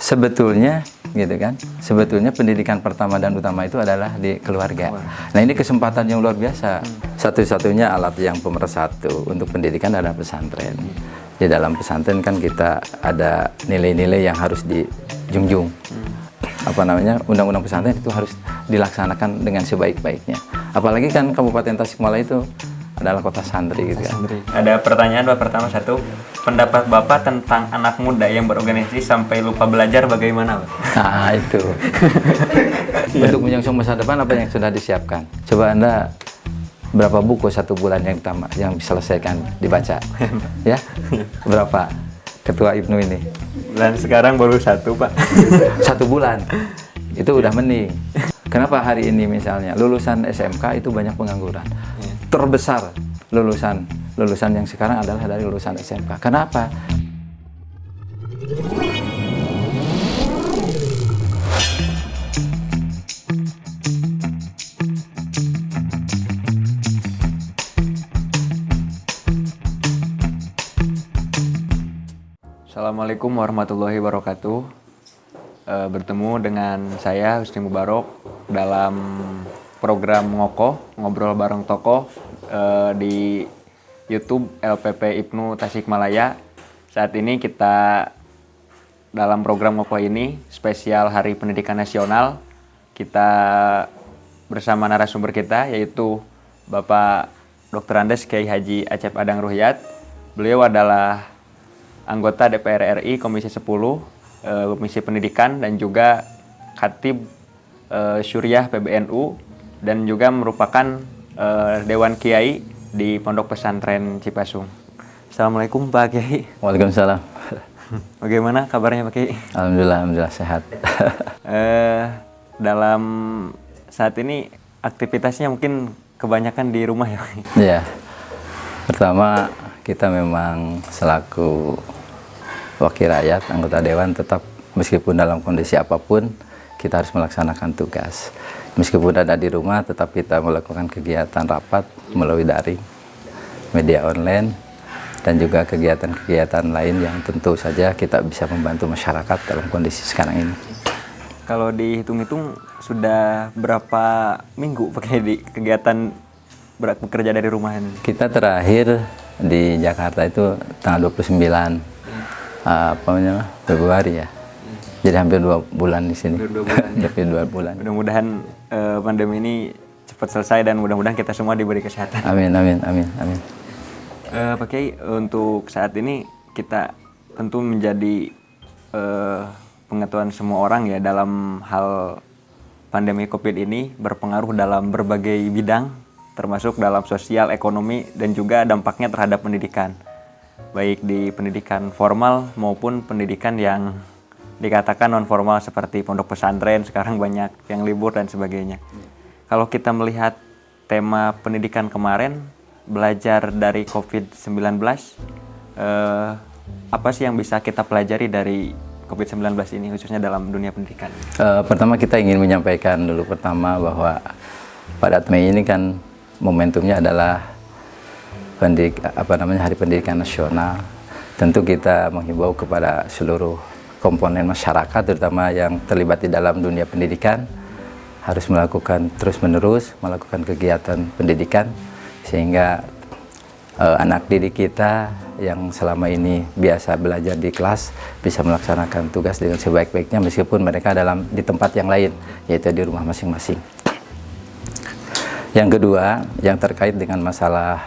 Sebetulnya gitu kan, sebetulnya pendidikan pertama dan utama itu adalah di keluarga. Nah, ini kesempatan yang luar biasa. Satu-satunya alat yang pemersatu untuk pendidikan adalah pesantren. Di dalam pesantren kan kita ada nilai-nilai yang harus dijunjung. Apa namanya, undang-undang pesantren itu harus dilaksanakan dengan sebaik-baiknya. Apalagi kan Kabupaten Tasikmalaya itu adalah kota santri gitu kan. Ada pertanyaan Pak, pertama satu, pendapat Bapak tentang anak muda yang berorganisasi sampai lupa belajar bagaimana Pak? Nah itu. Untuk menyongsong masa depan apa yang sudah disiapkan? Coba Anda berapa buku 1 bulan yang diselesaikan dibaca? Ya? Berapa? Ketua Ibnu ini? Dan sekarang baru 1 Pak. 1 bulan. Itu udah mending. Kenapa hari ini misalnya lulusan SMK itu banyak pengangguran? Terbesar lulusan yang sekarang adalah dari lulusan SMK. Kenapa? Assalamualaikum warahmatullahi wabarakatuh. Bertemu dengan saya Husni Mubarok dalam program Ngobrol Bareng Tokoh di YouTube LPP Ibnu Tasikmalaya. Saat ini kita dalam program Ngokoh ini spesial Hari Pendidikan Nasional. Kita bersama narasumber kita yaitu Bapak Dr. Andes Kiai Haji Acep Adang Ruhyat. Beliau adalah anggota DPR RI Komisi 10 Komisi Pendidikan dan juga Khatib Syuriah PBNU dan juga merupakan Dewan Kiai di Pondok Pesantren Cipasung. Assalamualaikum Pak Kiai. Waalaikumsalam. Bagaimana kabarnya Pak Kiai? Alhamdulillah sehat. Dalam saat ini aktivitasnya mungkin kebanyakan di rumah ya Pak? Iya. Pertama kita memang selaku wakil rakyat, anggota dewan tetap meskipun dalam kondisi apapun kita harus melaksanakan tugas. Meskipun ada di rumah tetap kita melakukan kegiatan rapat melalui daring, media online, dan juga kegiatan-kegiatan lain yang tentu saja kita bisa membantu masyarakat dalam kondisi sekarang ini. Kalau dihitung-hitung sudah berapa minggu pakai di kegiatan bekerja dari rumah ini? Kita terakhir di Jakarta itu tanggal 29 Februari ya. Jadi hampir 2 bulan di sini. Hampir 2 bulan. Mudah-mudahan pandemi ini cepat selesai dan mudah-mudahan kita semua diberi kesehatan. Amin, amin, amin, amin. Pak Kiai, untuk saat ini kita tentu menjadi pengetahuan semua orang ya dalam hal pandemi COVID ini berpengaruh dalam berbagai bidang, termasuk dalam sosial, ekonomi, dan juga dampaknya terhadap pendidikan. Baik di pendidikan formal maupun pendidikan yang dikatakan non-formal seperti pondok pesantren, sekarang banyak yang libur dan sebagainya. Kalau kita melihat tema pendidikan kemarin, belajar dari COVID-19, apa sih yang bisa kita pelajari dari COVID-19 ini, khususnya dalam dunia pendidikan? Pertama kita ingin menyampaikan dulu pertama bahwa pada Mei ini kan momentumnya adalah Hari Pendidikan Nasional. Tentu kita menghimbau kepada seluruh komponen masyarakat, terutama yang terlibat di dalam dunia pendidikan, harus melakukan terus-menerus melakukan kegiatan pendidikan sehingga anak didik kita yang selama ini biasa belajar di kelas bisa melaksanakan tugas dengan sebaik-baiknya meskipun mereka di tempat yang lain, yaitu di rumah masing-masing. Yang kedua, yang terkait dengan masalah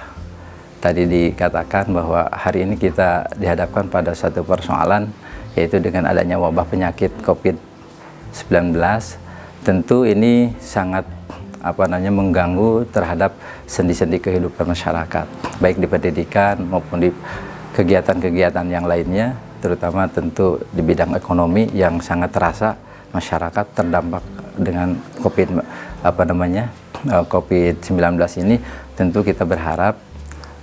tadi dikatakan bahwa hari ini kita dihadapkan pada satu persoalan, yaitu dengan adanya wabah penyakit COVID-19. Tentu ini sangat mengganggu terhadap sendi-sendi kehidupan masyarakat, baik di pendidikan maupun di kegiatan-kegiatan yang lainnya, terutama tentu di bidang ekonomi yang sangat terasa masyarakat terdampak dengan COVID-19 ini. Tentu kita berharap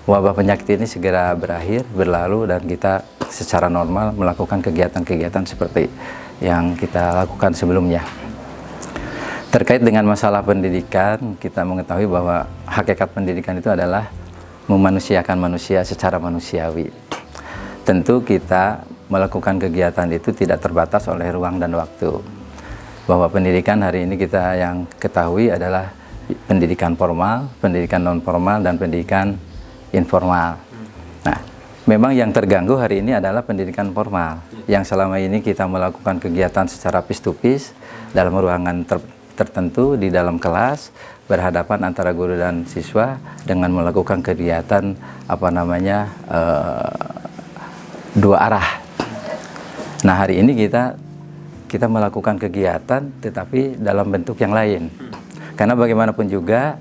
wabah penyakit ini segera berakhir, berlalu, dan kita secara normal melakukan kegiatan-kegiatan seperti yang kita lakukan sebelumnya. Terkait dengan masalah pendidikan, kita mengetahui bahwa hakikat pendidikan itu adalah memanusiakan manusia secara manusiawi. Tentu kita melakukan kegiatan itu tidak terbatas oleh ruang dan waktu. Bahwa pendidikan hari ini kita yang ketahui adalah pendidikan formal, pendidikan non formal, dan pendidikan informal. Nah, memang yang terganggu hari ini adalah pendidikan formal, yang selama ini kita melakukan kegiatan secara face to face dalam ruangan tertentu di dalam kelas, berhadapan antara guru dan siswa dengan melakukan kegiatan dua arah. Nah, hari ini kita melakukan kegiatan tetapi dalam bentuk yang lain. Karena bagaimanapun juga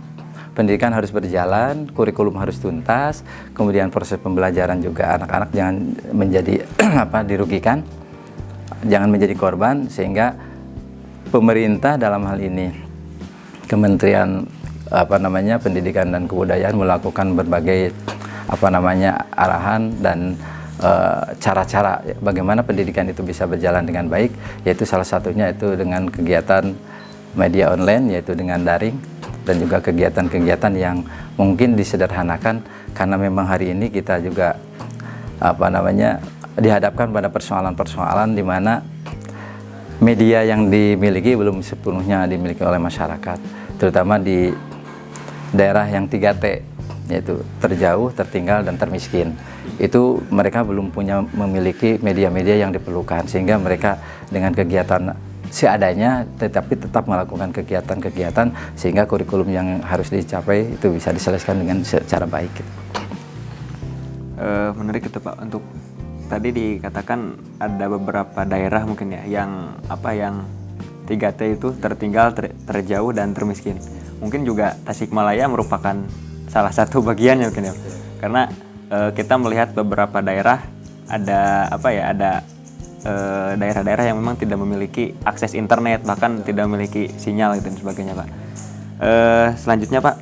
pendidikan harus berjalan, kurikulum harus tuntas, kemudian proses pembelajaran juga anak-anak jangan menjadi dirugikan, jangan menjadi korban, sehingga pemerintah dalam hal ini Kementerian Pendidikan dan Kebudayaan melakukan berbagai arahan dan cara-cara bagaimana pendidikan itu bisa berjalan dengan baik, yaitu salah satunya itu dengan kegiatan media online, yaitu dengan daring, dan juga kegiatan-kegiatan yang mungkin disederhanakan karena memang hari ini kita juga dihadapkan pada persoalan-persoalan di mana media yang dimiliki belum sepenuhnya dimiliki oleh masyarakat, terutama di daerah yang 3T, yaitu terjauh, tertinggal, dan termiskin. Itu mereka belum memiliki media-media yang diperlukan, sehingga mereka dengan kegiatan seadanya tetapi tetap melakukan kegiatan-kegiatan sehingga kurikulum yang harus dicapai itu bisa diselesaikan dengan secara baik. Menarik itu Pak, untuk tadi dikatakan ada beberapa daerah mungkin ya yang 3T itu tertinggal, terjauh, dan termiskin. Mungkin juga Tasikmalaya merupakan salah satu bagiannya mungkin ya, karena kita melihat beberapa daerah ada daerah-daerah yang memang tidak memiliki akses internet, bahkan tidak memiliki sinyal gitu dan sebagainya Pak. Selanjutnya Pak,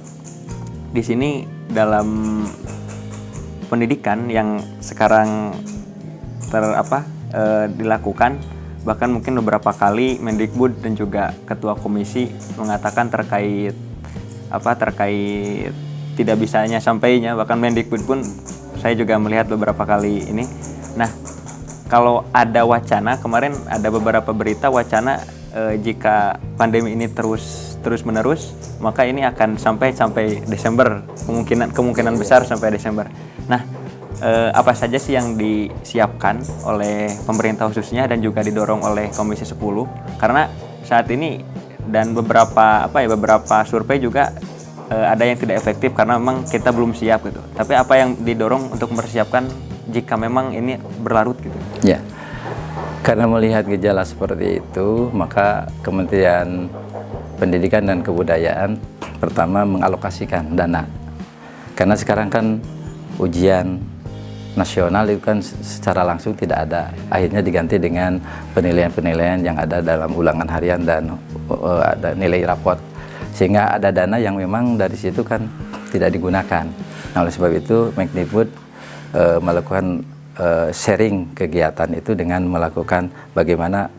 di sini dalam pendidikan yang sekarang dilakukan, bahkan mungkin beberapa kali Mendikbud dan juga Ketua Komisi mengatakan terkait tidak bisanya sampainya, bahkan Mendikbud pun saya juga melihat beberapa kali ini. Nah, kalau ada wacana, kemarin ada beberapa berita wacana jika pandemi ini terus menerus, maka ini akan sampai Desember, kemungkinan besar sampai Desember. Nah, apa saja sih yang disiapkan oleh pemerintah khususnya dan juga didorong oleh Komisi 10? Karena saat ini dan beberapa survei juga ada yang tidak efektif karena memang kita belum siap gitu. Tapi apa yang didorong untuk mempersiapkan jika memang ini berlarut gitu? Ya, karena melihat gejala seperti itu, maka Kementerian Pendidikan dan Kebudayaan pertama mengalokasikan dana. Karena sekarang kan ujian nasional itu kan secara langsung tidak ada, akhirnya diganti dengan penilaian-penilaian yang ada dalam ulangan harian dan ada nilai raport, sehingga ada dana yang memang dari situ kan tidak digunakan. Nah, oleh sebab itu Mendikbud melakukan sharing kegiatan itu dengan melakukan bagaimana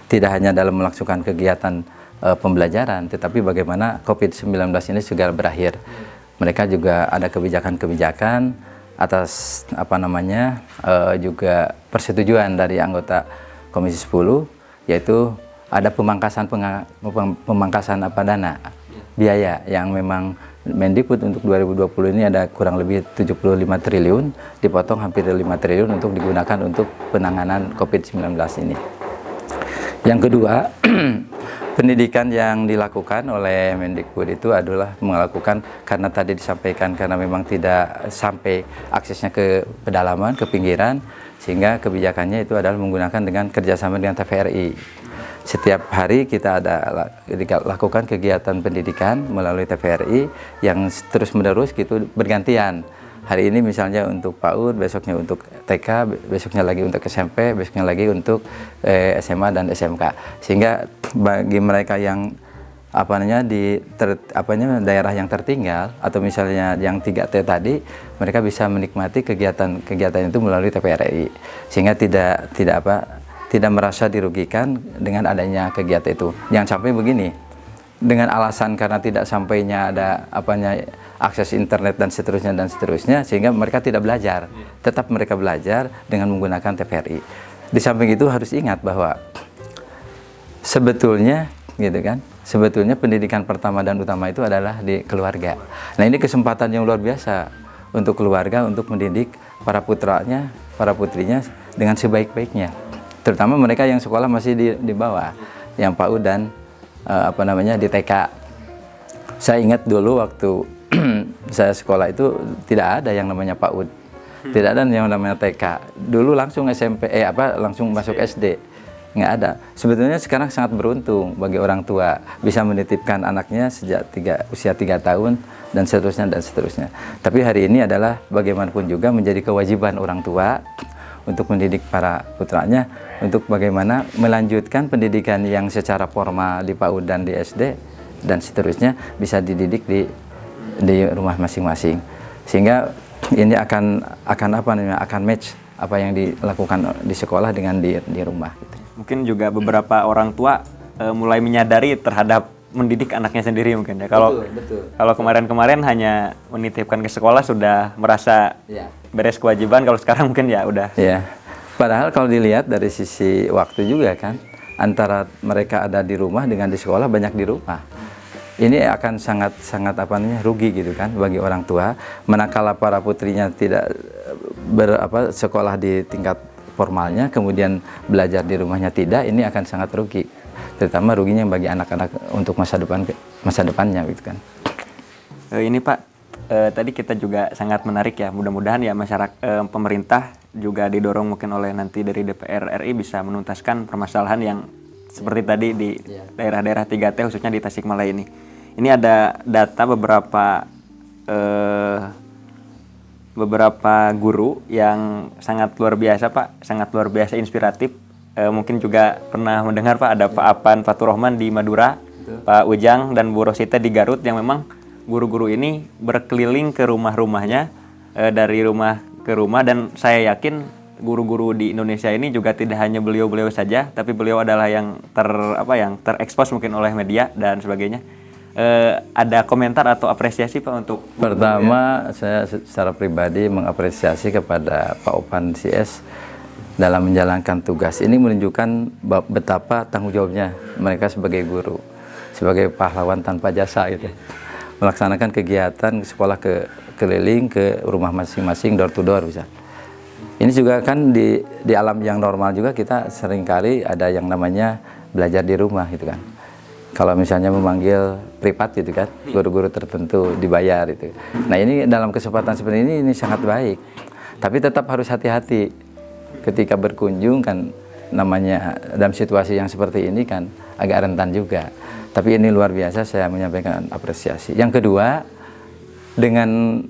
tidak hanya dalam melakukan kegiatan pembelajaran, tetapi bagaimana COVID-19 ini segera berakhir. Mereka juga ada kebijakan-kebijakan atas juga persetujuan dari anggota Komisi 10, yaitu ada pemangkasan dana biaya yang memang Mendikbud untuk 2020 ini ada kurang lebih 75 triliun, dipotong hampir 5 triliun untuk digunakan untuk penanganan COVID-19 ini. Yang kedua, pendidikan yang dilakukan oleh Mendikbud itu adalah melakukan, karena tadi disampaikan, karena memang tidak sampai aksesnya ke pedalaman, ke pinggiran, sehingga kebijakannya itu adalah menggunakan dengan kerjasama dengan TVRI. Setiap hari kita lakukan kegiatan pendidikan melalui TVRI yang terus-menerus gitu bergantian. Hari ini misalnya untuk PAUD, besoknya untuk TK, besoknya lagi untuk SMP, besoknya lagi untuk SMA dan SMK. Sehingga bagi mereka yang daerah yang tertinggal atau misalnya yang 3T tadi, mereka bisa menikmati kegiatan itu melalui TVRI, sehingga tidak merasa dirugikan dengan adanya kegiatan itu. Jangan sampai begini, dengan alasan karena tidak sampainya ada akses internet dan seterusnya, sehingga mereka tidak belajar. Tetap mereka belajar dengan menggunakan TVRI. Di samping itu harus ingat bahwa sebetulnya gitu kan, sebetulnya pendidikan pertama dan utama itu adalah di keluarga. Nah, ini kesempatan yang luar biasa untuk keluarga untuk mendidik para putranya, para putrinya dengan sebaik-baiknya. Terutama mereka yang sekolah masih di bawah, yang PAUD dan di TK. Saya ingat dulu waktu saya sekolah itu tidak ada yang namanya PAUD, tidak ada yang namanya TK. Dulu langsung SMP, langsung masuk SD, nggak ada. Sebetulnya sekarang sangat beruntung bagi orang tua bisa menitipkan anaknya sejak usia 3 tahun dan seterusnya dan seterusnya. Tapi hari ini adalah bagaimanapun juga menjadi kewajiban orang tua untuk mendidik para putranya untuk bagaimana melanjutkan pendidikan yang secara formal di PAUD dan di SD dan seterusnya bisa dididik di rumah masing-masing, sehingga ini akan match apa yang dilakukan di sekolah dengan di rumah gitu. Mungkin juga beberapa orang tua mulai menyadari terhadap mendidik anaknya sendiri mungkin ya. Kalau kemarin-kemarin hanya menitipkan ke sekolah sudah merasa beres kewajiban, kalau sekarang mungkin ya udah. Ya. Padahal kalau dilihat dari sisi waktu juga kan, antara mereka ada di rumah dengan di sekolah banyak di rumah. Ini akan sangat rugi gitu kan bagi orang tua, manakala para putrinya tidak sekolah di tingkat formalnya, kemudian belajar di rumahnya tidak, ini akan sangat rugi. Terutama ruginya bagi anak-anak untuk masa depannya gitu kan. Ini Pak, tadi kita juga sangat menarik ya, mudah-mudahan ya masyarakat, pemerintah juga didorong mungkin oleh nanti dari DPR RI bisa menuntaskan permasalahan yang seperti tadi di daerah-daerah 3T khususnya di Tasikmalaya ini. Ini ada data beberapa guru yang sangat luar biasa Pak, sangat luar biasa inspiratif. Mungkin juga pernah mendengar Pak, ada Pak Apan Fatur Rahman di Madura, Pak Ujang dan Bu Rosita di Garut, yang memang guru-guru ini berkeliling ke rumah-rumahnya, dari rumah ke rumah, dan saya yakin guru-guru di Indonesia ini juga tidak hanya beliau-beliau saja, tapi beliau adalah yang terekspos mungkin oleh media dan sebagainya. Ada komentar atau apresiasi Pak untuk pertama saya secara pribadi mengapresiasi kepada Pak Opan CS dalam menjalankan tugas ini, menunjukkan betapa tanggung jawabnya mereka sebagai guru, sebagai pahlawan tanpa jasa gitu, melaksanakan kegiatan sekolah keliling ke rumah masing-masing, door to door bisa. Ini juga kan di alam yang normal juga kita seringkali ada yang namanya belajar di rumah gitu kan. Kalau misalnya memanggil privat gitu kan, guru-guru tertentu dibayar itu. Nah, ini dalam kesempatan seperti ini sangat baik. Tapi tetap harus hati-hati ketika berkunjung kan, namanya dalam situasi yang seperti ini kan agak rentan juga. Tapi ini luar biasa, saya menyampaikan apresiasi. Yang kedua, dengan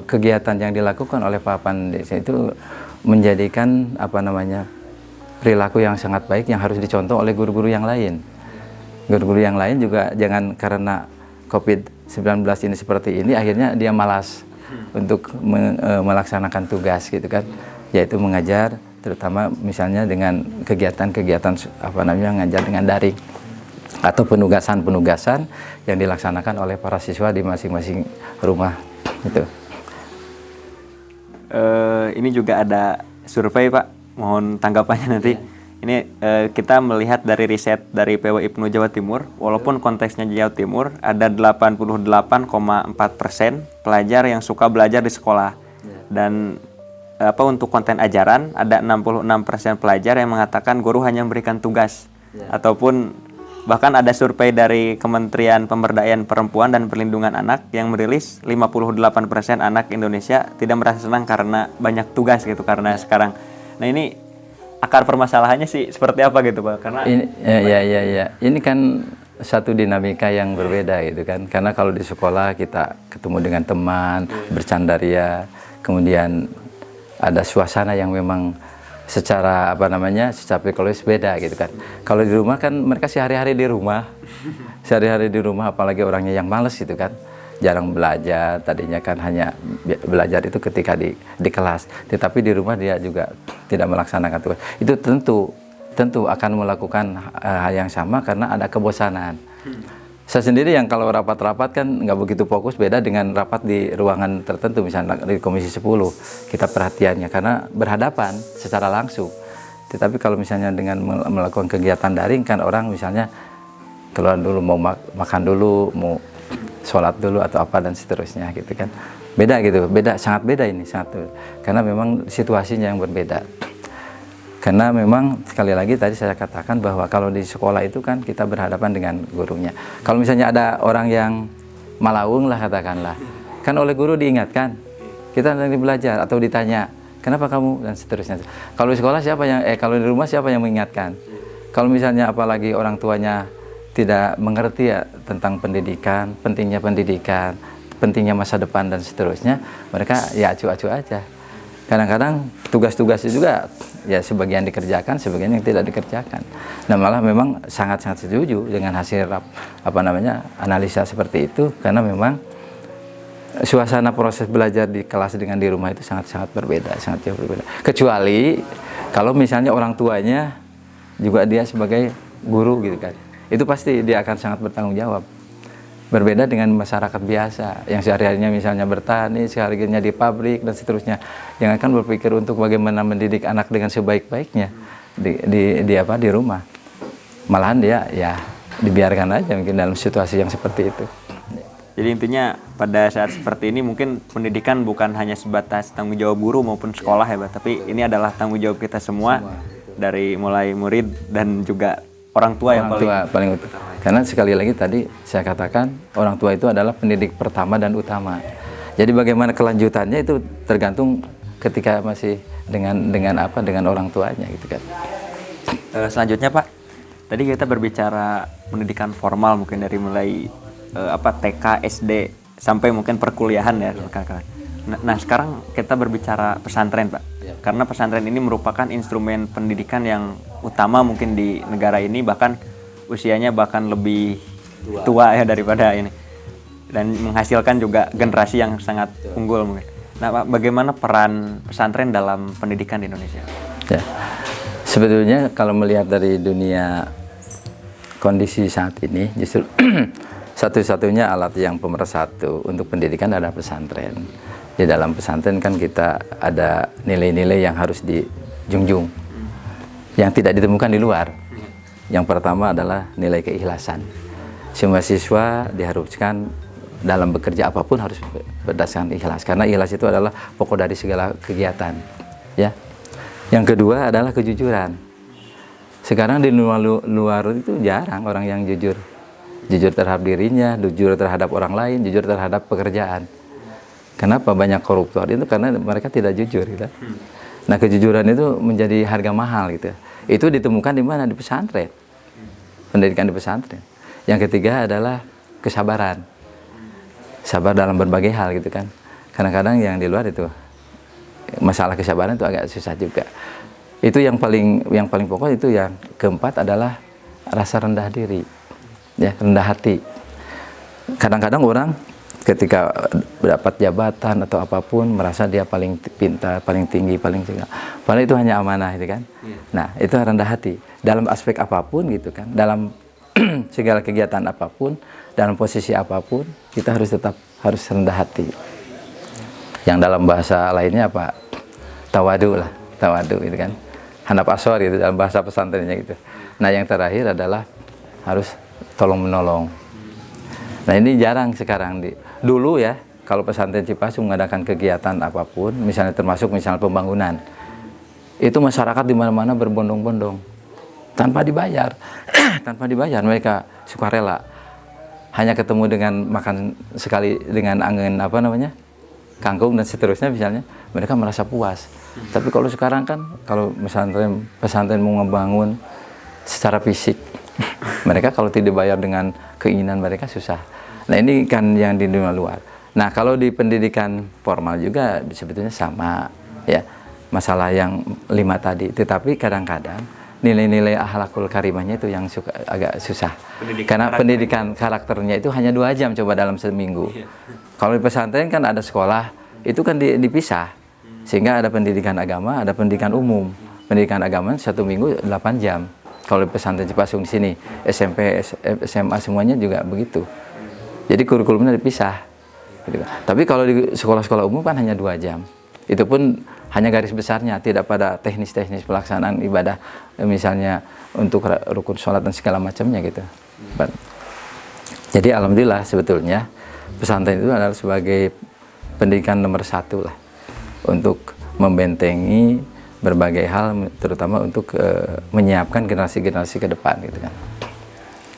kegiatan yang dilakukan oleh Pak Pandesa itu menjadikan perilaku yang sangat baik yang harus dicontoh oleh guru-guru yang lain. Guru-guru yang lain juga jangan karena COVID-19 ini seperti ini akhirnya dia malas untuk melaksanakan tugas gitu kan, yaitu mengajar, terutama misalnya dengan kegiatan-kegiatan ngajar dengan daring atau penugasan-penugasan yang dilaksanakan oleh para siswa di masing-masing rumah itu. Ini juga ada survei Pak, mohon tanggapannya nanti. Ini kita melihat dari riset dari PW IPNU Jawa Timur, walaupun konteksnya Jawa Timur, ada 88,4% pelajar yang suka belajar di sekolah. Dan untuk konten ajaran, ada 66% pelajar yang mengatakan guru hanya memberikan tugas. Ataupun bahkan ada survei dari Kementerian Pemberdayaan Perempuan dan Perlindungan Anak yang merilis 58% anak Indonesia tidak merasa senang karena banyak tugas gitu, karena sekarang. Nah, ini akar permasalahannya sih seperti apa gitu Pak? Karena ini kan satu dinamika yang berbeda gitu kan. Karena kalau di sekolah kita ketemu dengan teman, bercandaria, kemudian ada suasana yang memang secara secara psikologis beda gitu kan. Kalau di rumah kan mereka sehari-hari di rumah, apalagi orangnya yang malas gitu kan, jarang belajar. Tadinya kan hanya belajar itu ketika di kelas, tetapi di rumah dia juga tidak melaksanakan tugas. Itu tentu akan melakukan hal yang sama karena ada kebosanan. Saya sendiri yang kalau rapat-rapat kan nggak begitu fokus, beda dengan rapat di ruangan tertentu, misalnya di Komisi 10, kita perhatiannya karena berhadapan secara langsung. Tetapi kalau misalnya dengan melakukan kegiatan daring kan orang misalnya keluar dulu, mau makan dulu, mau sholat dulu atau apa dan seterusnya gitu kan. Beda gitu, sangat beda ini, karena memang situasinya yang berbeda. Karena memang sekali lagi tadi saya katakan bahwa kalau di sekolah itu kan kita berhadapan dengan gurunya. Kalau misalnya ada orang yang malaung lah katakanlah, kan oleh guru diingatkan, kita nanti belajar atau ditanya, kenapa kamu dan seterusnya. Kalau di sekolah kalau di rumah siapa yang mengingatkan? Kalau misalnya apalagi orang tuanya tidak mengerti ya tentang pendidikan, pentingnya masa depan dan seterusnya, mereka ya acu-acu aja. Kadang-kadang tugas-tugasnya juga ya sebagian dikerjakan, sebagian yang tidak dikerjakan. Nah malah memang sangat-sangat setuju dengan hasil analisa seperti itu, karena memang suasana proses belajar di kelas dengan di rumah itu sangat-sangat berbeda, sangat jauh berbeda. Kecuali kalau misalnya orang tuanya juga dia sebagai guru gitu kan, itu pasti dia akan sangat bertanggung jawab. Berbeda dengan masyarakat biasa yang sehari-harinya misalnya bertani, sehari-harinya di pabrik dan seterusnya, yang akan berpikir untuk bagaimana mendidik anak dengan sebaik-baiknya di rumah. Malahan dia ya dibiarkan aja mungkin dalam situasi yang seperti itu. Jadi intinya pada saat seperti ini mungkin pendidikan bukan hanya sebatas tanggung jawab guru maupun sekolah ya Pak, tapi ini adalah tanggung jawab kita semua. Dari mulai murid dan juga orang tua yang paling utama. Karena sekali lagi tadi saya katakan orang tua itu adalah pendidik pertama dan utama. Jadi bagaimana kelanjutannya itu tergantung ketika masih dengan orang tuanya gitu kan. Selanjutnya Pak, tadi kita berbicara pendidikan formal mungkin dari mulai TK, SD sampai mungkin perkuliahan ya. Nah sekarang kita berbicara pesantren Pak, karena pesantren ini merupakan instrumen pendidikan yang utama mungkin di negara ini, bahkan usianya lebih tua ya daripada ini, dan menghasilkan juga generasi yang sangat unggul mungkin. Nah Pak, bagaimana peran pesantren dalam pendidikan di Indonesia? Ya, sebetulnya kalau melihat dari dunia kondisi saat ini, justru satu-satunya alat yang pemersatu untuk pendidikan adalah pesantren. Di dalam pesantren kan kita ada nilai-nilai yang harus dijunjung, yang tidak ditemukan di luar. Yang pertama adalah nilai keikhlasan. Semua siswa diharuskan dalam bekerja apapun harus berdasarkan ikhlas, karena ikhlas itu adalah pokok dari segala kegiatan. Ya. Yang kedua adalah kejujuran. Sekarang di luar itu jarang orang yang jujur terhadap dirinya, jujur terhadap orang lain, jujur terhadap pekerjaan. Kenapa banyak koruptor? Itu karena mereka tidak jujur gitu. Nah, kejujuran itu menjadi harga mahal gitu. Itu ditemukan di mana? Di pesantren. Pendidikan di pesantren. Yang ketiga adalah kesabaran. Sabar dalam berbagai hal gitu kan. Kadang-kadang yang di luar itu masalah kesabaran itu agak susah juga. Itu yang paling pokok. Itu yang keempat adalah rasa rendah diri. Ya, rendah hati. Kadang-kadang orang ketika mendapat jabatan atau apapun merasa dia paling pintar, paling tinggi, paling segala. Padahal itu hanya amanah gitu kan. Nah, itu rendah hati dalam aspek apapun gitu kan. Dalam segala kegiatan apapun, dalam posisi apapun, kita harus rendah hati. Yang dalam bahasa lainnya apa? Tawadu gitu kan. Handap asor gitu dalam bahasa pesantrennya gitu. Nah, yang terakhir adalah harus tolong menolong. Nah, ini jarang sekarang dulu ya, kalau pesantren Cipasung mengadakan kegiatan apapun, misalnya termasuk pembangunan, itu masyarakat di mana-mana berbondong-bondong tanpa dibayar. Tanpa dibayar, mereka sukarela. Hanya ketemu dengan makan sekali dengan angin kangkung dan seterusnya misalnya, mereka merasa puas. Tapi kalau sekarang kan, kalau pesantren mau ngebangun secara fisik, mereka kalau tidak dibayar dengan keinginan mereka susah. Nah, ini kan yang di dunia luar. Nah, kalau di pendidikan formal juga sebetulnya sama ya, masalah yang 5 tadi. Tetapi kadang-kadang nilai-nilai akhlakul karimahnya itu yang agak susah. Karena pendidikan karakternya itu hanya 2 jam coba dalam seminggu. Kalau di pesantren kan ada sekolah, itu kan dipisah. Sehingga ada pendidikan agama, ada pendidikan umum. Pendidikan agama 1 minggu 8 jam. Kalau di pesantren Cipasung di sini SMP, SMA semuanya juga begitu. Jadi kurikulumnya dipisah. Gitu. Tapi kalau di sekolah-sekolah umum kan hanya 2 jam. Itu pun hanya garis besarnya, tidak pada teknis-teknis pelaksanaan ibadah, misalnya untuk rukun sholat dan segala macamnya gitu. Jadi alhamdulillah sebetulnya pesantren itu adalah sebagai pendidikan nomor 1 lah untuk membentengi berbagai hal, terutama untuk menyiapkan generasi-generasi ke depan gitu kan.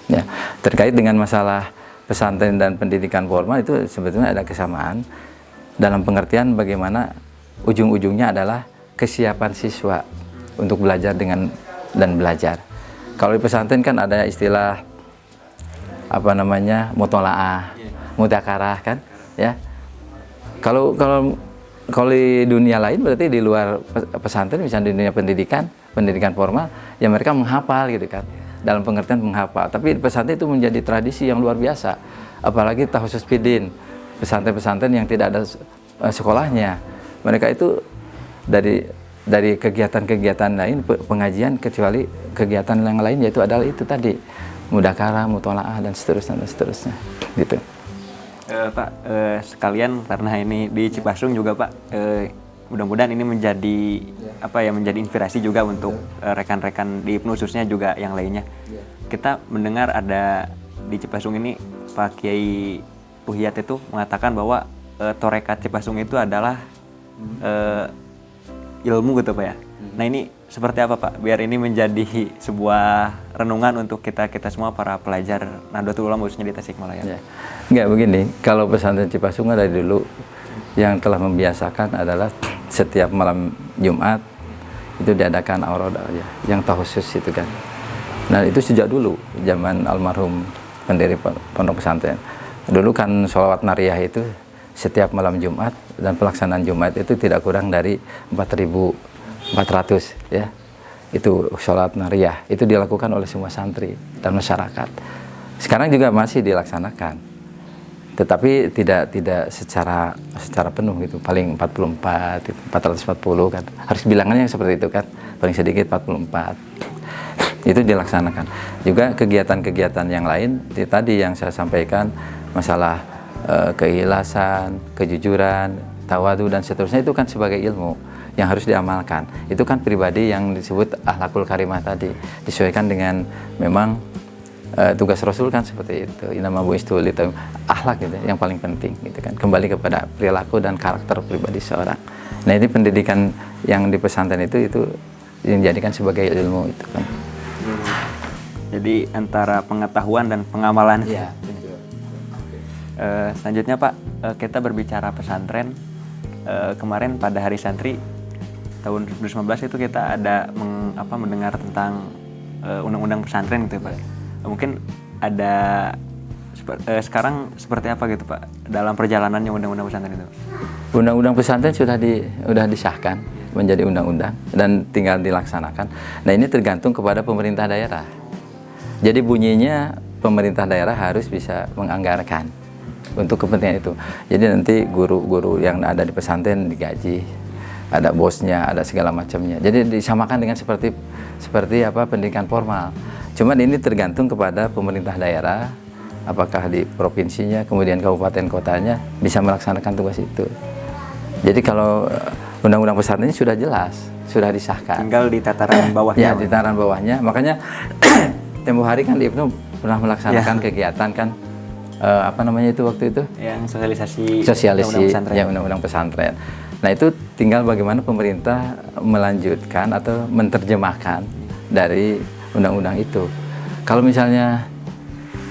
Ya, terkait dengan masalah pesantren dan pendidikan formal itu sebetulnya ada kesamaan dalam pengertian bagaimana ujung-ujungnya adalah kesiapan siswa untuk belajar dan belajar. Kalau di pesantren kan ada istilah apa namanya mutolaah, mudzakarah kan, ya. Kalau di dunia lain berarti di luar pesantren, misalnya di dunia pendidikan formal, ya mereka menghafal gitu kan. Dalam pengertian menghafal. Tapi di pesantren itu menjadi tradisi yang luar biasa. Apalagi Tahusus Fiddin, pesantren-pesantren yang tidak ada sekolahnya. Mereka itu dari kegiatan-kegiatan lain pengajian, kecuali kegiatan yang lain, yaitu adalah itu tadi mudzakarah, mutolaah dan seterusnya gitu. Pak, sekalian karena ini di Cipasung juga Pak, mudah-mudahan ini menjadi menjadi inspirasi juga untuk rekan-rekan di IPNU khususnya juga yang lainnya. Kita mendengar ada di Cipasung ini Pak Kiai Ruhiyat itu mengatakan bahwa Torekat Cipasung itu adalah ilmu gitu Pak ya. Nah ini seperti apa Pak? Biar ini menjadi sebuah renungan untuk kita semua para pelajar Nahdlatul Ulama khususnya di Tasikmalaya. Ya. Enggak begini, kalau pesantren Cipasung dari dulu yang telah membiasakan adalah setiap malam Jumat itu diadakan aurodah ya, yang tahusus itu kan. Nah itu sejak dulu zaman almarhum pendiri pondok pesantren. Dulu kan sholawat nariyah itu setiap malam Jumat, dan pelaksanaan Jumat itu tidak kurang dari 4.400 ya. Itu sholat nariyah, itu dilakukan oleh semua santri dan masyarakat. Sekarang juga masih dilaksanakan, tetapi tidak secara penuh gitu, paling 440 kan, harus bilangannya seperti itu kan, paling sedikit 44 itu dilaksanakan. Juga kegiatan-kegiatan yang lain tadi yang saya sampaikan, masalah keikhlasan, kejujuran, tawadu dan seterusnya, itu kan sebagai ilmu yang harus diamalkan. Itu kan pribadi yang disebut akhlakul karimah tadi, disesuaikan dengan memang tugas Rasul kan seperti itu. Innama bu'istu liutammima, akhlak gitu yang paling penting gitu kan. Kembali kepada perilaku dan karakter pribadi seorang. Nah, ini pendidikan yang di pesantren itu dijadikan sebagai ilmu itu kan. Jadi antara pengetahuan dan pengamalan. Iya. Selanjutnya Pak, kita berbicara pesantren. Kemarin pada Hari Santri tahun 2015 itu kita ada mendengar tentang undang-undang pesantren gitu ya Pak. Mungkin ada sekarang seperti apa gitu Pak dalam perjalanannya undang-undang pesantren itu? Undang-undang pesantren sudah disahkan menjadi undang-undang dan tinggal dilaksanakan. Nah, ini tergantung kepada pemerintah daerah. Jadi bunyinya pemerintah daerah harus bisa menganggarkan untuk kepentingan itu. Jadi nanti guru-guru yang ada di pesantren digaji, ada bosnya, ada segala macamnya. Jadi disamakan dengan seperti pendidikan formal. Cuman ini tergantung kepada pemerintah daerah, apakah di provinsinya, kemudian kabupaten kotanya bisa melaksanakan tugas itu. Jadi kalau undang-undang pesantren ini sudah jelas, sudah disahkan. Tinggal di tataran bawahnya. Ya, di tataran bawahnya. Makanya tempo hari kan di IPNU pernah melaksanakan kegiatan kan, itu waktu itu? Yang sosialisasi undang-undang pesantren. Nah, itu tinggal bagaimana pemerintah melanjutkan atau menerjemahkan dari undang-undang itu. Kalau misalnya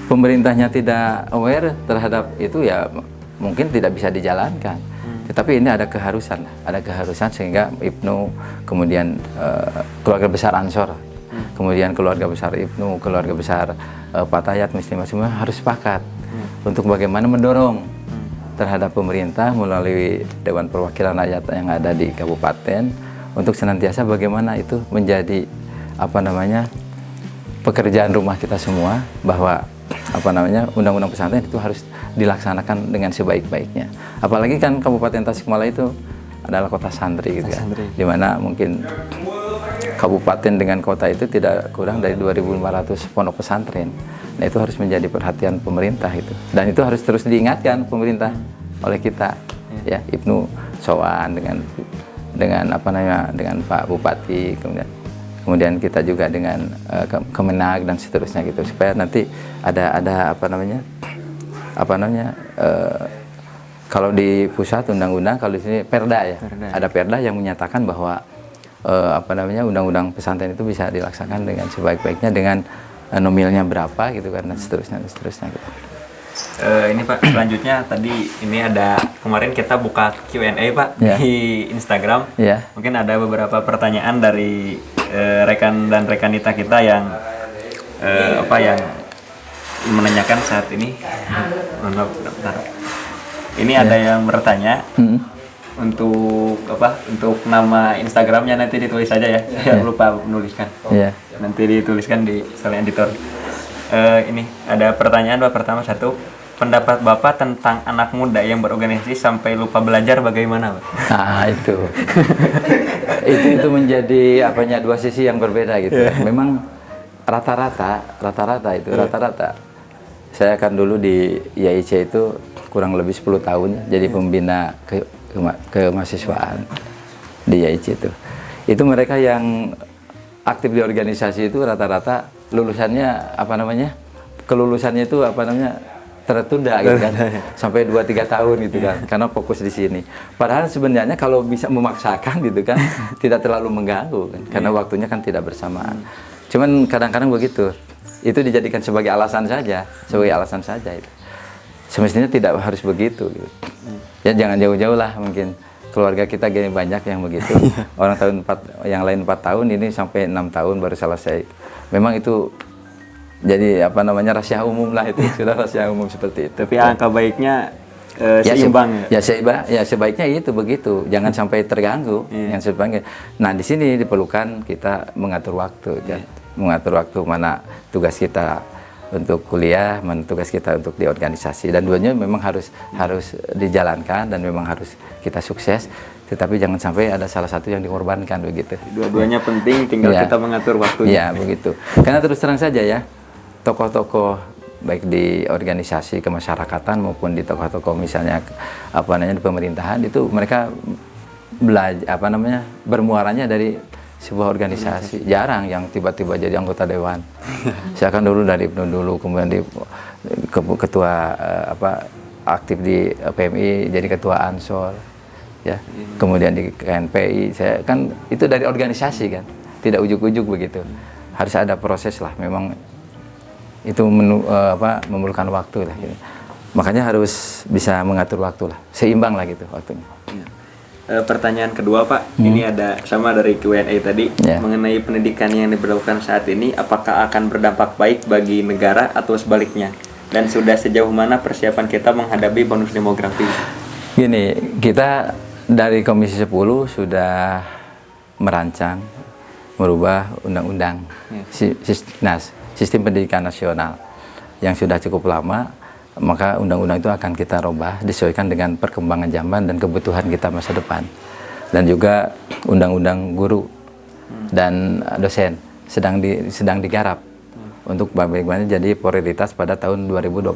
pemerintahnya tidak aware terhadap itu, ya mungkin tidak bisa dijalankan. Tetapi ini ada keharusan sehingga IPNU, kemudian keluarga besar Ansor, kemudian keluarga besar IPNU, keluarga besar Fatayat Muslimah semua harus sepakat untuk bagaimana mendorong terhadap pemerintah melalui Dewan Perwakilan Rakyat yang ada di kabupaten untuk senantiasa bagaimana itu menjadi pekerjaan rumah kita semua, bahwa undang-undang pesantren itu harus dilaksanakan dengan sebaik-baiknya. Apalagi kan Kabupaten Tasikmalaya itu adalah kota santri gitu kan, dimana mungkin kabupaten dengan kota itu tidak kurang dari 2.500 pondok pesantren. Nah, itu harus menjadi perhatian pemerintah itu. Dan itu harus terus diingatkan pemerintah oleh kita. Ya, Ibnu Sowan dengan apa namanya, dengan Pak Bupati, kemudian kita juga dengan Kemenag dan seterusnya gitu, supaya nanti ada apa namanya kalau di pusat undang-undang, kalau di sini perda ya. Ada perda yang menyatakan bahwa undang-undang pesantren itu bisa dilaksanakan dengan sebaik-baiknya dengan nominalnya berapa gitu kan, dan seterusnya gitu. Ini Pak, selanjutnya tadi ini ada, kemarin kita buka Q&A Pak di Instagram. Mungkin ada beberapa pertanyaan dari rekan dan rekanita kita yang yang menanyakan saat ini. Ini ada yang bertanya untuk nama Instagramnya nanti ditulis saja ya. Saya lupa menuliskan. Nanti dituliskan di salah editor. Ini ada pertanyaan pertama, satu, pendapat Bapak tentang anak muda yang berorganisasi sampai lupa belajar bagaimana, Pak? Nah, itu menjadi dua sisi yang berbeda gitu. Memang rata-rata. Saya kan dulu di IAIC itu kurang lebih 10 tahun jadi pembina kemahasiswaan di IAIC itu. Itu mereka yang aktif di organisasi itu rata-rata lulusannya kelulusannya itu tertunda gitu kan, sampai 2-3 tahun gitu kan, karena fokus di sini. Padahal sebenarnya kalau bisa memaksakan gitu kan tidak terlalu mengganggu kan, karena waktunya kan tidak bersamaan. Cuman kadang-kadang begitu, itu dijadikan sebagai alasan saja itu. Semestinya tidak harus begitu gitu. Ya jangan jauh-jauh lah, mungkin keluarga kita gini banyak yang begitu. Orang yang lain 4 tahun, ini sampai 6 tahun baru selesai. Memang itu jadi rahasia umum lah, itu sudah rahasia umum seperti itu. Tapi angka baiknya seimbang. Sebaiknya itu begitu. Jangan sampai terganggu. Yang sebaiknya. Nah, di sini diperlukan kita mengatur waktu, mengatur waktu mana tugas kita untuk kuliah, mana tugas kita untuk di organisasi, dan duanya memang harus dijalankan dan memang harus kita sukses. Tetapi jangan sampai ada salah satu yang dikorbankan begitu. Dua-duanya penting, tinggal kita mengatur waktunya. Ya, begitu. Karena terus terang saja ya, tokoh-tokoh baik di organisasi kemasyarakatan maupun di tokoh-tokoh misalnya di pemerintahan, itu mereka bermuaranya dari sebuah organisasi. Jarang yang tiba-tiba jadi anggota dewan. Saya kan dulu dari Ibnu dulu, kemudian ketua aktif di PMI, jadi ketua Ansor, ya. Kemudian di KNPI, saya kan itu dari organisasi kan, tidak ujuk-ujuk begitu. Harus ada proses lah, memang itu memerlukan waktu lah gitu. Makanya harus bisa mengatur waktu lah, seimbang lah gitu waktunya. Pertanyaan kedua Pak, ini ada sama dari Q&A tadi, mengenai pendidikan yang diberlakukan saat ini, apakah akan berdampak baik bagi negara atau sebaliknya? Dan sudah sejauh mana persiapan kita menghadapi bonus demografi? Gini, kita dari Komisi 10 sudah merancang merubah undang-undang sistem pendidikan nasional yang sudah cukup lama. Maka undang-undang itu akan kita rubah disesuaikan dengan perkembangan zaman dan kebutuhan kita masa depan. Dan juga undang-undang guru dan dosen sedang digarap untuk bagaimana jadi prioritas pada tahun 2021.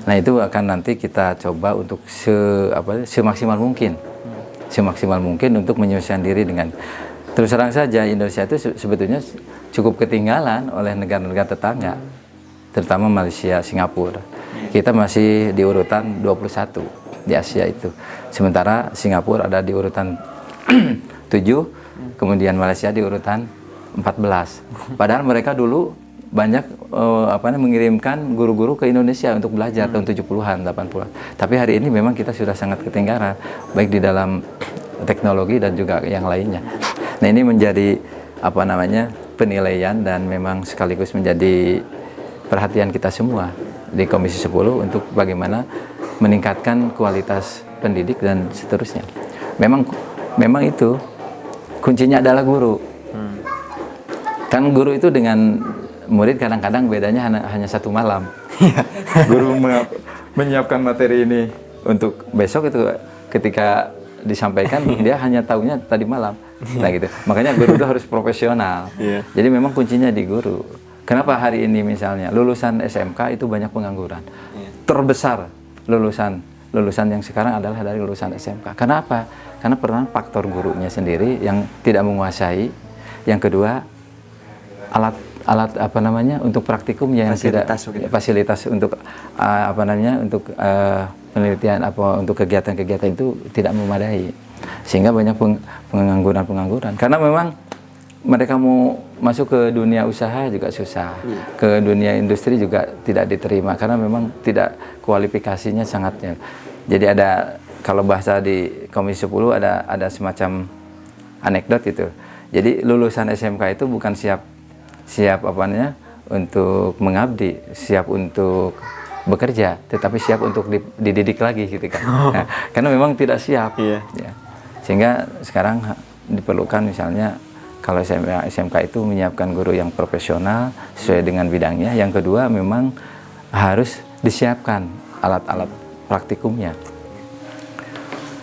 Nah, itu akan nanti kita coba untuk semaksimal mungkin untuk menyesuaikan diri dengan. Terus terang saja, Indonesia itu sebetulnya cukup ketinggalan oleh negara-negara tetangga, terutama Malaysia, Singapura. Kita masih di urutan 21 di Asia itu. Sementara Singapura ada di urutan 7, kemudian Malaysia di urutan 14. Padahal mereka dulu banyak mengirimkan guru-guru ke Indonesia untuk belajar tahun 70-an, 80-an. Tapi hari ini memang kita sudah sangat ketinggalan, baik di dalam teknologi dan juga yang lainnya. Nah, ini menjadi penilaian dan memang sekaligus menjadi perhatian kita semua di Komisi 10 untuk bagaimana meningkatkan kualitas pendidik dan seterusnya. Memang itu kuncinya adalah guru. Kan guru itu dengan murid kadang-kadang bedanya hanya 1 malam. Guru menyiapkan materi ini untuk besok, itu ketika disampaikan dia hanya tahunya tadi malam. Nah gitu. Makanya guru itu harus profesional. Jadi memang kuncinya di guru. Kenapa hari ini misalnya lulusan SMK itu banyak pengangguran? Terbesar lulusan yang sekarang adalah dari lulusan SMK. Kenapa? Karena pernah faktor gurunya sendiri yang tidak menguasai. Yang kedua, alat apa namanya untuk praktikum yang fasilitas untuk untuk penelitian untuk kegiatan-kegiatan itu tidak memadai, sehingga banyak pengangguran karena memang mereka mau masuk ke dunia usaha juga susah, ke dunia industri juga tidak diterima karena memang tidak kualifikasinya sangatnya. Jadi ada, kalau bahasa di Komisi 10 ada semacam anekdot itu. Jadi lulusan SMK itu bukan siap untuk mengabdi, siap untuk bekerja, tetapi siap untuk dididik lagi gitu kan. Nah, karena memang tidak siap. Ya. Sehingga sekarang diperlukan misalnya kalau SMK itu menyiapkan guru yang profesional sesuai dengan bidangnya. Yang kedua memang harus disiapkan alat-alat praktikumnya.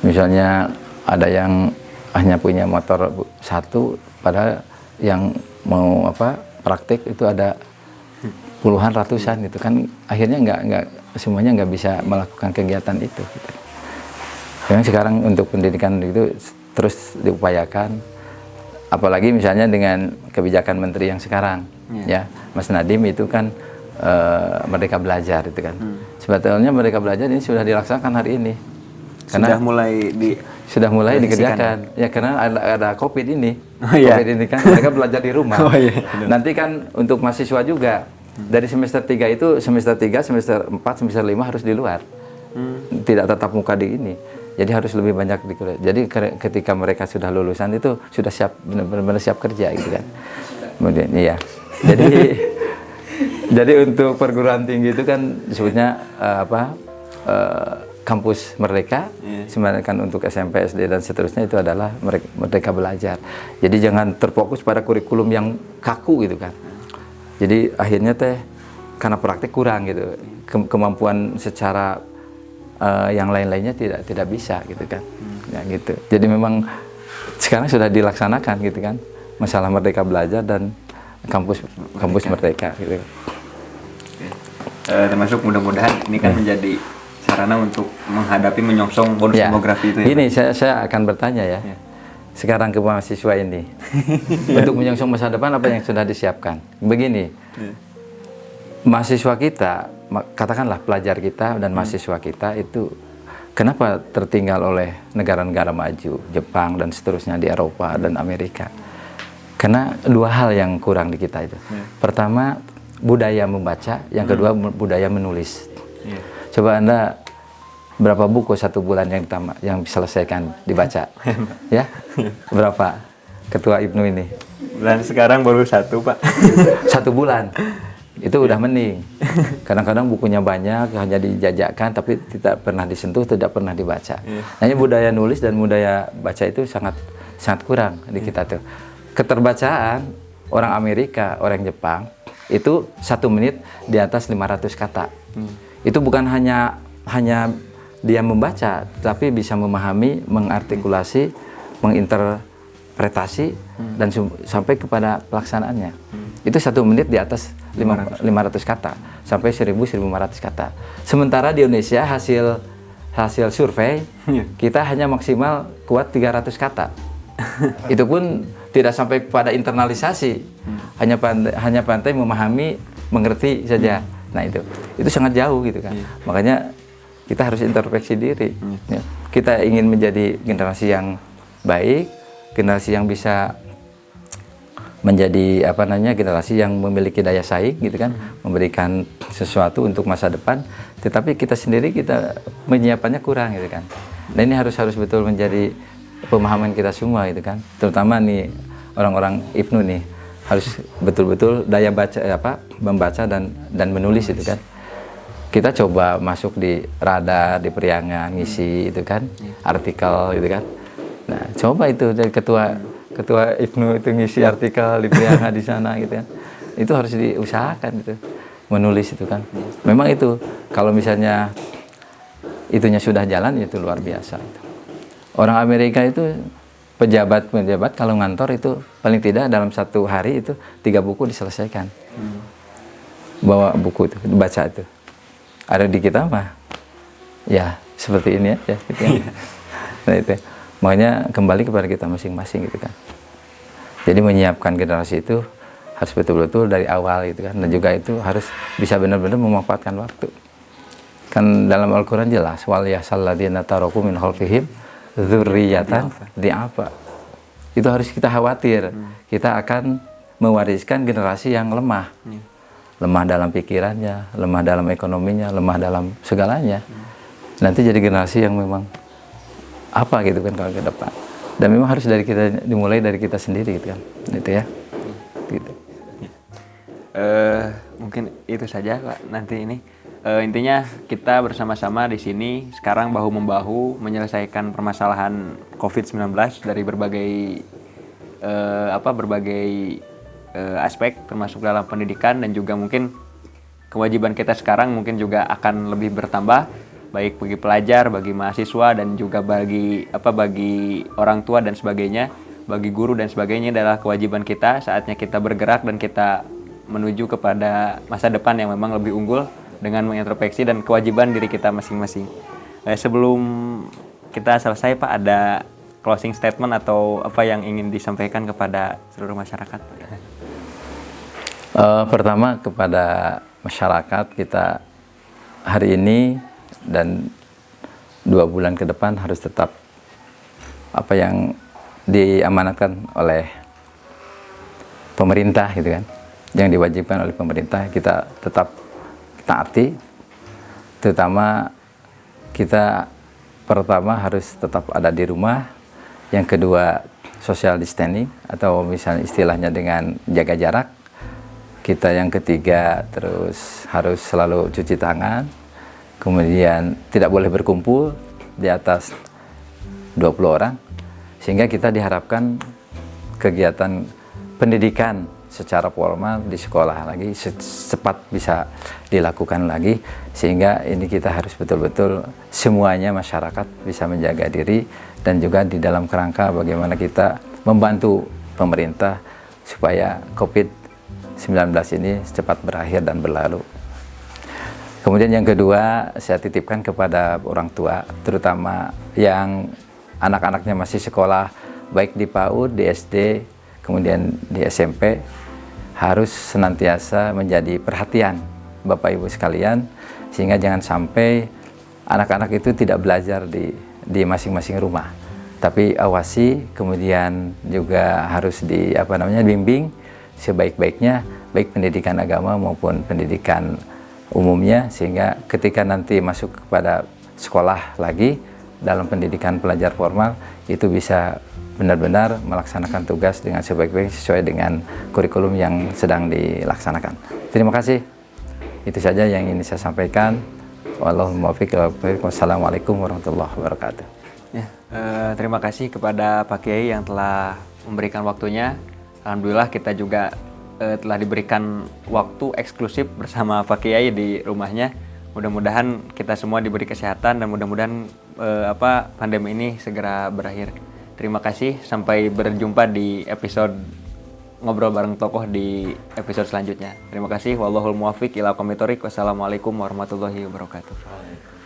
Misalnya ada yang hanya punya motor satu, padahal yang mau praktik itu ada puluhan ratusan gitu kan, akhirnya nggak semuanya nggak bisa melakukan kegiatan itu gitu. Memang sekarang untuk pendidikan itu terus diupayakan, apalagi misalnya dengan kebijakan menteri yang sekarang ya Mas Nadiem itu kan Merdeka Belajar itu kan. Sebetulnya Merdeka Belajar ini sudah dilaksanakan hari ini karena sudah mulai dikerjakan ya, karena ada COVID ini. COVID ini kan mereka belajar di rumah. Nanti kan untuk mahasiswa juga dari semester 3 itu semester 3, semester 4, semester 5 harus di luar. Tidak tatap muka di ini. Jadi harus lebih banyak di. Jadi ketika mereka sudah lulusan itu sudah siap, benar-benar siap kerja gitu kan. Kemudian iya. Jadi untuk perguruan tinggi itu kan disebutnya kampus Merdeka, sebenarnya untuk SMP, SD dan seterusnya itu adalah Merdeka Belajar. Jadi jangan terfokus pada kurikulum yang kaku gitu kan. Jadi akhirnya karena praktik kurang gitu, kemampuan secara yang lain-lainnya tidak bisa gitu kan. Ya gitu. Jadi memang sekarang sudah dilaksanakan gitu kan, masalah Merdeka Belajar dan kampus Merdeka gitu. Termasuk mudah-mudahan ini kan menjadi sarana untuk menghadapi menyongsong bonus demografi itu ya. Ini saya akan bertanya ya. Sekarang ke mahasiswa ini. Untuk menyongsong masa depan apa yang sudah disiapkan? Begini. Mahasiswa kita, katakanlah pelajar kita dan mahasiswa kita itu kenapa tertinggal oleh negara-negara maju, Jepang dan seterusnya di Eropa dan Amerika? Karena dua hal yang kurang di kita itu. Pertama, budaya membaca, yang kedua budaya menulis. Coba Anda berapa buku satu bulan yang selesaikan dibaca? Ya? Berapa? Ketua Ibnu ini? Dan sekarang baru 1, Pak. 1 bulan. Itu udah mending. Kadang-kadang bukunya banyak, hanya dijajakan, tapi tidak pernah disentuh, tidak pernah dibaca. Nah, ini budaya nulis dan budaya baca itu sangat kurang di kita tuh. Keterbacaan orang Amerika, orang Jepang, itu 1 menit di atas 500 kata. Itu bukan hanya dia membaca, tapi bisa memahami, mengartikulasi, menginterpretasi, dan sampai kepada pelaksanaannya. Itu 1 menit di atas 500 kata, sampai 1.000-1.500 kata. Sementara di Indonesia hasil survei, kita hanya maksimal kuat 300 kata. Itu pun tidak sampai kepada internalisasi, hanya pandai memahami, mengerti saja. Nah itu sangat jauh gitu kan. Makanya kita harus introspeksi diri. Ya. Kita ingin menjadi generasi yang baik, generasi yang bisa menjadi generasi yang memiliki daya saing gitu kan, memberikan sesuatu untuk masa depan. Tetapi kita sendiri menyiapkannya kurang gitu kan. Nah ini harus betul menjadi pemahaman kita semua gitu kan. Terutama nih orang-orang Ibnu nih harus betul-betul daya baca membaca dan menulis itu kan. Kita coba masuk di radar, di Priangan, ngisi itu kan, artikel gitu kan. Nah, coba itu dari ketua Ibnu itu ngisi artikel di Priangan di sana gitu kan. Itu harus diusahakan itu, menulis itu kan. Memang itu kalau misalnya itunya sudah jalan itu luar biasa. Orang Amerika itu pejabat kalau ngantor itu paling tidak dalam satu hari itu 3 buku diselesaikan. Bawa buku itu, baca itu. Ada di kita mah, ya seperti ini aja. Gitu kan. Nah itu, makanya kembali kepada kita masing-masing gitu kan. Jadi menyiapkan generasi itu harus betul-betul dari awal gitu kan. Dan juga itu harus bisa benar-benar memanfaatkan waktu. Kan dalam Al-Quran jelas, wal yahsalladzina taraku min khalfihim dzurriyyatan di'afa. Itu harus kita khawatir. Kita akan mewariskan generasi yang lemah. Lemah dalam pikirannya, lemah dalam ekonominya, lemah dalam segalanya. Nanti jadi generasi yang memang apa gitu kan kalau ke depan. Dan memang harus dari kita, dimulai dari kita sendiri gitu kan. Gitu ya. Gitu. Mungkin itu saja Pak nanti ini. Intinya kita bersama-sama di sini sekarang bahu-membahu menyelesaikan permasalahan COVID-19 dari berbagai aspek termasuk dalam pendidikan, dan juga mungkin kewajiban kita sekarang mungkin juga akan lebih bertambah baik bagi pelajar, bagi mahasiswa, dan juga bagi orang tua dan sebagainya, bagi guru dan sebagainya. Adalah kewajiban kita, saatnya kita bergerak dan kita menuju kepada masa depan yang memang lebih unggul dengan mengintrospeksi dan kewajiban diri kita masing-masing. Sebelum kita selesai Pak, ada closing statement atau apa yang ingin disampaikan kepada seluruh masyarakat? Pertama kepada masyarakat, kita hari ini dan 2 bulan ke depan harus tetap apa yang diamanatkan oleh pemerintah gitu kan, yang diwajibkan oleh pemerintah kita tetap taati. Terutama kita pertama harus tetap ada di rumah, yang kedua social distancing atau misalnya istilahnya dengan jaga jarak. Kita yang ketiga terus harus selalu cuci tangan, kemudian tidak boleh berkumpul di atas 20 orang, sehingga kita diharapkan kegiatan pendidikan secara formal di sekolah lagi cepat bisa dilakukan lagi, sehingga ini kita harus betul-betul semuanya masyarakat bisa menjaga diri, dan juga di dalam kerangka bagaimana kita membantu pemerintah supaya COVID-19 ini cepat berakhir dan berlalu. Kemudian yang kedua, saya titipkan kepada orang tua, terutama yang anak-anaknya masih sekolah, baik di PAUD, di SD, kemudian di SMP, harus senantiasa menjadi perhatian Bapak Ibu sekalian, sehingga jangan sampai anak-anak itu tidak belajar di masing-masing rumah, tapi awasi, kemudian juga harus bimbing sebaik-baiknya, baik pendidikan agama maupun pendidikan umumnya, sehingga ketika nanti masuk kepada sekolah lagi dalam pendidikan pelajar formal itu bisa benar-benar melaksanakan tugas dengan sebaik-baik sesuai dengan kurikulum yang sedang dilaksanakan. Terima kasih. Itu saja yang ingin saya sampaikan. Wassalamualaikum warahmatullahi wabarakatuh. Ya, terima kasih kepada Pak Kiai yang telah memberikan waktunya. Alhamdulillah kita juga telah diberikan waktu eksklusif bersama Pak Kiai di rumahnya. Mudah-mudahan kita semua diberi kesehatan dan mudah-mudahan pandemi ini segera berakhir. Terima kasih, sampai berjumpa di episode Ngobrol Bareng Tokoh di episode selanjutnya. Terima kasih. Wallahul muwaffiq ila aqwamit thoriq. Wassalamualaikum warahmatullahi wabarakatuh.